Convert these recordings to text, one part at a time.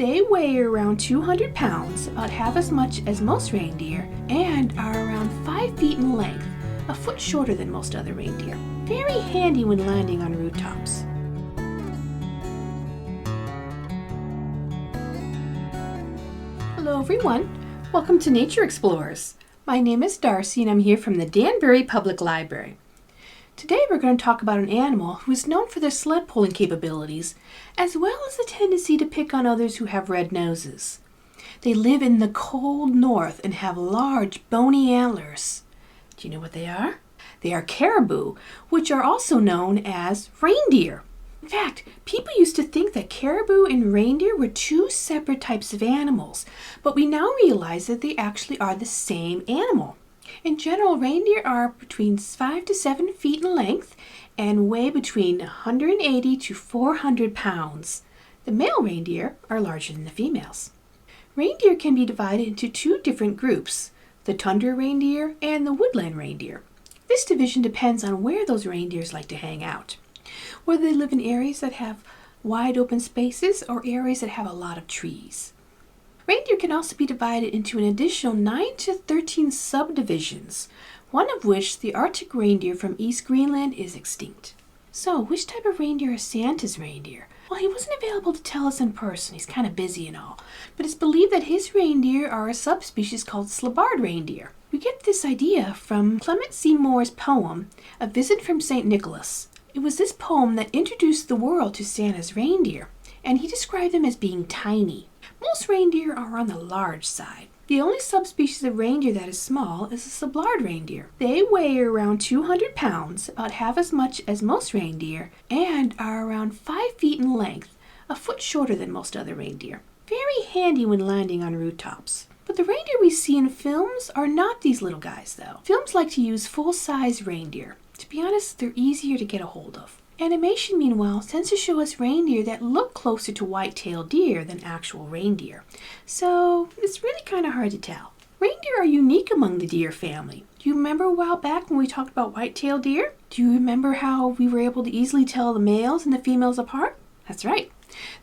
They weigh around 200 pounds, about half as much as most reindeer, and are around 5 feet in length, a foot shorter than most other reindeer. Very handy when landing on rooftops. Hello everyone, welcome to Nature Explorers. My name is Darcy and I'm here from the Danbury Public Library. Today we're going to talk about an animal who is known for their sled pulling capabilities, as well as the tendency to pick on others who have red noses. They live in the cold north and have large bony antlers. Do you know what they are? They are caribou, which are also known as reindeer. In fact, people used to think that caribou and reindeer were two separate types of animals, but we now realize that they actually are the same animal. In general, reindeer are between 5 to 7 feet in length and weigh between 180 to 400 pounds. The male reindeer are larger than the females. Reindeer can be divided into two different groups, the tundra reindeer and the woodland reindeer. This division depends on where those reindeers like to hang out, whether they live in areas that have wide open spaces or areas that have a lot of trees. Reindeer can also be divided into an additional 9 to 13 subdivisions, one of which, the Arctic reindeer from East Greenland, is extinct. So, which type of reindeer is Santa's reindeer? Well, he wasn't available to tell us in person, he's kind of busy and all, but it's believed that his reindeer are a subspecies called sled reindeer. We get this idea from Clement C. Moore's poem, A Visit from St. Nicholas. It was this poem that introduced the world to Santa's reindeer, and he described them as being tiny. Most reindeer are on the large side. The only subspecies of reindeer that is small is the sled reindeer. They weigh around 200 pounds, about half as much as most reindeer, and are around 5 feet in length, a foot shorter than most other reindeer. Very handy when landing on rooftops. But the reindeer we see in films are not these little guys, though. Films like to use full-size reindeer. To be honest, they're easier to get a hold of. Animation, meanwhile, tends to show us reindeer that look closer to white-tailed deer than actual reindeer. So it's really kind of hard to tell. Reindeer are unique among the deer family. Do you remember a while back when we talked about white-tailed deer? Do you remember how we were able to easily tell the males and the females apart? That's right.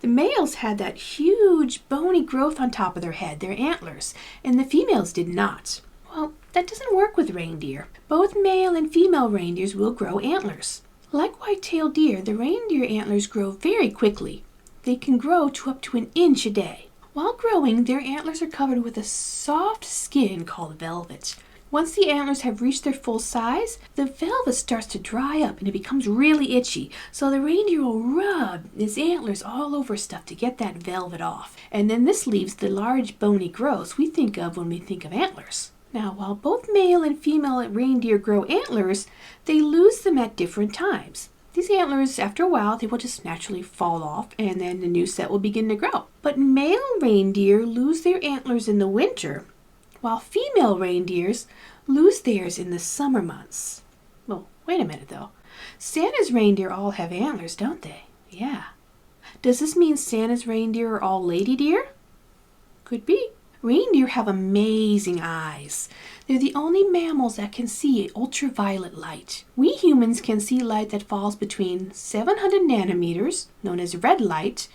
The males had that huge bony growth on top of their head, their antlers, and the females did not. Well, that doesn't work with reindeer. Both male and female reindeers will grow antlers. Like white-tailed deer, the reindeer antlers grow very quickly. They can grow to up to an inch a day. While growing, their antlers are covered with a soft skin called velvet. Once the antlers have reached their full size, the velvet starts to dry up and it becomes really itchy. So the reindeer will rub its antlers all over stuff to get that velvet off. And then this leaves the large bony growths we think of when we think of antlers. Now, while both male and female reindeer grow antlers, they lose them at different times. These antlers, after a while, they will just naturally fall off and then the new set will begin to grow. But male reindeer lose their antlers in the winter, while female reindeers lose theirs in the summer months. Well, wait a minute though. Santa's reindeer all have antlers, don't they? Yeah. Does this mean Santa's reindeer are all lady deer? Could be. Reindeer have amazing eyes. They're the only mammals that can see ultraviolet light. We humans can see light that falls between 700 nanometers, known as red light,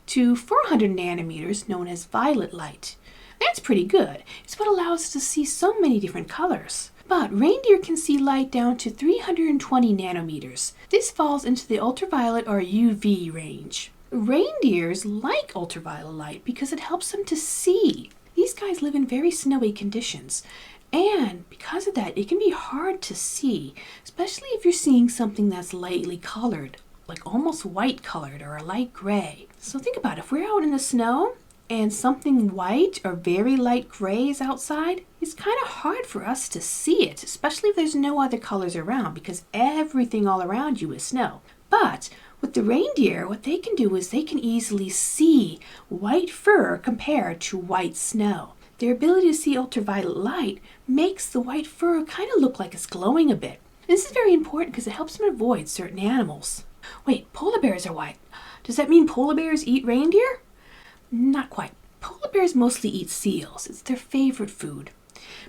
to 400 nanometers, known as violet light. That's pretty good. It's what allows us to see so many different colors. But reindeer can see light down to 320 nanometers. This falls into the ultraviolet or UV range. Reindeers like ultraviolet light because it helps them to see. These guys live in very snowy conditions, and because of that, it can be hard to see, especially if you're seeing something that's lightly colored, like almost white colored or a light gray. So think about it. If we're out in the snow and something white or very light gray is outside, it's kind of hard for us to see it, especially if there's no other colors around because everything all around you is snow. But with the reindeer, what they can do is they can easily see white fur compared to white snow. Their ability to see ultraviolet light makes the white fur kind of look like it's glowing a bit. This is very important because it helps them avoid certain animals. Wait, polar bears are white. Does that mean polar bears eat reindeer? Not quite. Polar bears mostly eat seals. It's their favorite food.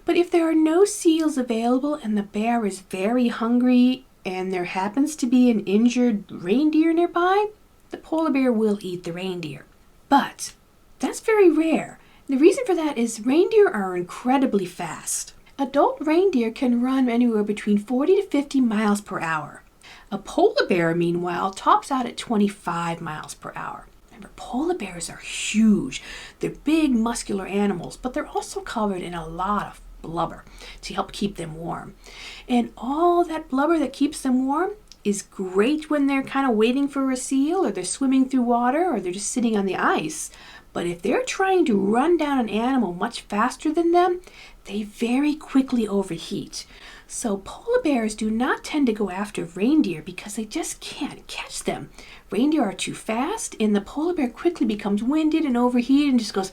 But if there are no seals available and the bear is very hungry and there happens to be an injured reindeer nearby, the polar bear will eat the reindeer. But that's very rare. The reason for that is reindeer are incredibly fast. Adult reindeer can run anywhere between 40 to 50 miles per hour. A polar bear, meanwhile, tops out at 25 miles per hour. Remember, polar bears are huge. They're big, muscular animals, but they're also covered in a lot of blubber to help keep them warm. And all that blubber that keeps them warm is great when they're kind of waiting for a seal, or they're swimming through water, or they're just sitting on the ice. But if they're trying to run down an animal much faster than them, they very quickly overheat. So polar bears do not tend to go after reindeer because they just can't catch them. Reindeer are too fast, and the polar bear quickly becomes winded and overheated and just goes,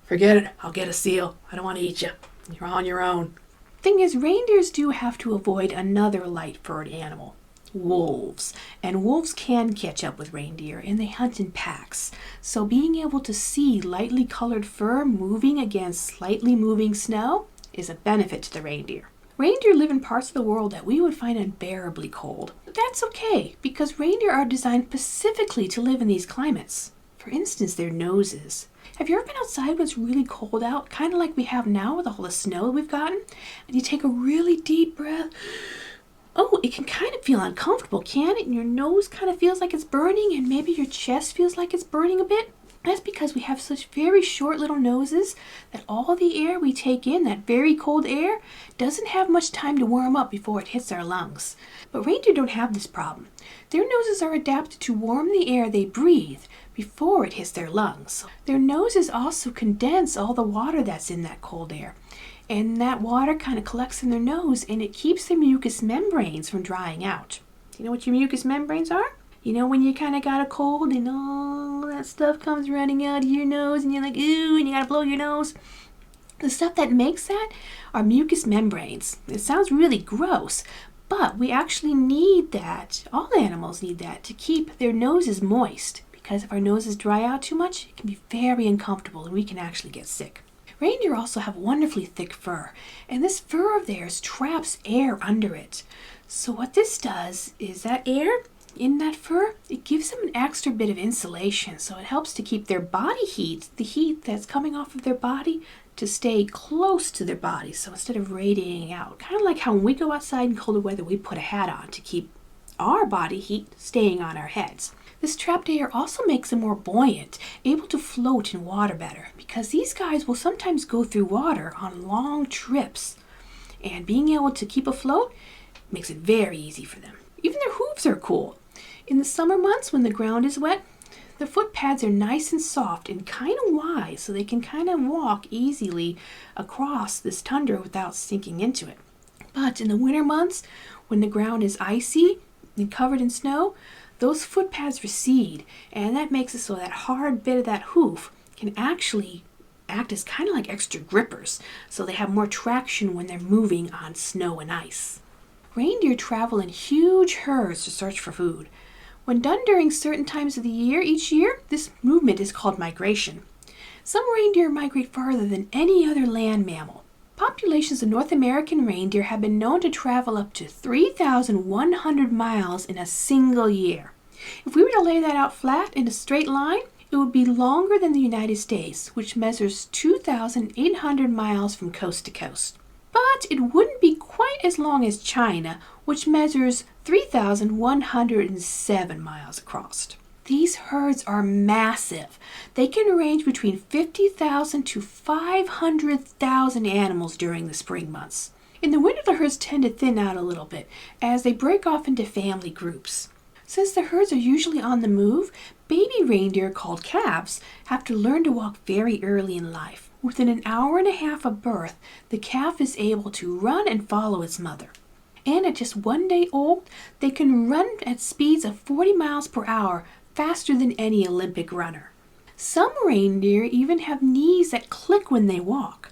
forget it, I'll get a seal. I don't want to eat you. You're on your own. Thing is, reindeers do have to avoid another light-furred animal, wolves. And wolves can catch up with reindeer, and they hunt in packs. So being able to see lightly colored fur moving against slightly moving snow is a benefit to the reindeer. Reindeer live in parts of the world that we would find unbearably cold. But that's okay, because reindeer are designed specifically to live in these climates. For instance, their noses. Have you ever been outside when it's really cold out, kind of like we have now with all the snow we've gotten? And you take a really deep breath. Oh, it can kind of feel uncomfortable, can't it? And your nose kind of feels like it's burning, and maybe your chest feels like it's burning a bit. That's because we have such very short little noses that all the air we take in, that very cold air, doesn't have much time to warm up before it hits our lungs. But reindeer don't have this problem. Their noses are adapted to warm the air they breathe before it hits their lungs. Their noses also condense all the water that's in that cold air. And that water kind of collects in their nose, and it keeps their mucous membranes from drying out. Do you know what your mucous membranes are? You know when you kind of got a cold and all that stuff comes running out of your nose and you're like, ooh, and you gotta blow your nose? The stuff that makes that are mucous membranes. It sounds really gross, but we actually need that. All animals need that to keep their noses moist, because if our noses dry out too much, it can be very uncomfortable and we can actually get sick. Reindeer also have wonderfully thick fur, and this fur of theirs traps air under it. So what this does is that air in that fur, it gives them an extra bit of insulation, so it helps to keep their body heat, the heat that's coming off of their body, to stay close to their body. So instead of radiating out, kind of like how when we go outside in colder weather, we put a hat on to keep our body heat staying on our heads. This trapped air also makes them more buoyant, able to float in water better, because these guys will sometimes go through water on long trips, and being able to keep afloat makes it very easy for them. Even their hooves are cool. In the summer months when the ground is wet, the foot pads are nice and soft and kind of wide, so they can kind of walk easily across this tundra without sinking into it. But in the winter months, when the ground is icy and covered in snow, those foot pads recede, and that makes it so that hard bit of that hoof can actually act as kind of like extra grippers, so they have more traction when they're moving on snow and ice. Reindeer travel in huge herds to search for food. When done during certain times of the year each year, this movement is called migration. Some reindeer migrate farther than any other land mammal. Populations of North American reindeer have been known to travel up to 3,100 miles in a single year. If we were to lay that out flat in a straight line, it would be longer than the United States, which measures 2,800 miles from coast to coast. But it wouldn't be quite as long as China, which measures 3,107 miles across. These herds are massive. They can range between 50,000 to 500,000 animals during the spring months. In the winter, the herds tend to thin out a little bit as they break off into family groups. Since the herds are usually on the move, baby reindeer called calves have to learn to walk very early in life. Within an hour and a half of birth, the calf is able to run and follow its mother. And at just 1 day old, they can run at speeds of 40 miles per hour, faster than any Olympic runner. Some reindeer even have knees that click when they walk.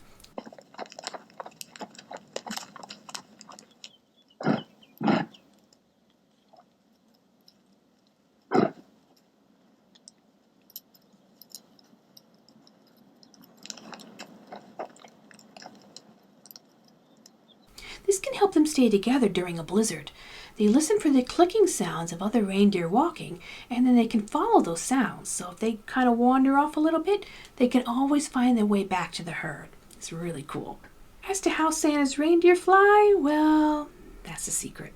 This can help them stay together during a blizzard. They listen for the clicking sounds of other reindeer walking, and then they can follow those sounds. So if they kind of wander off a little bit, they can always find their way back to the herd. It's really cool. As to how Santa's reindeer fly, well, that's a secret.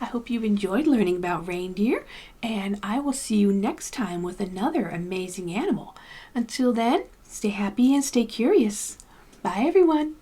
I hope you've enjoyed learning about reindeer, and I will see you next time with another amazing animal. Until then, stay happy and stay curious. Bye, everyone.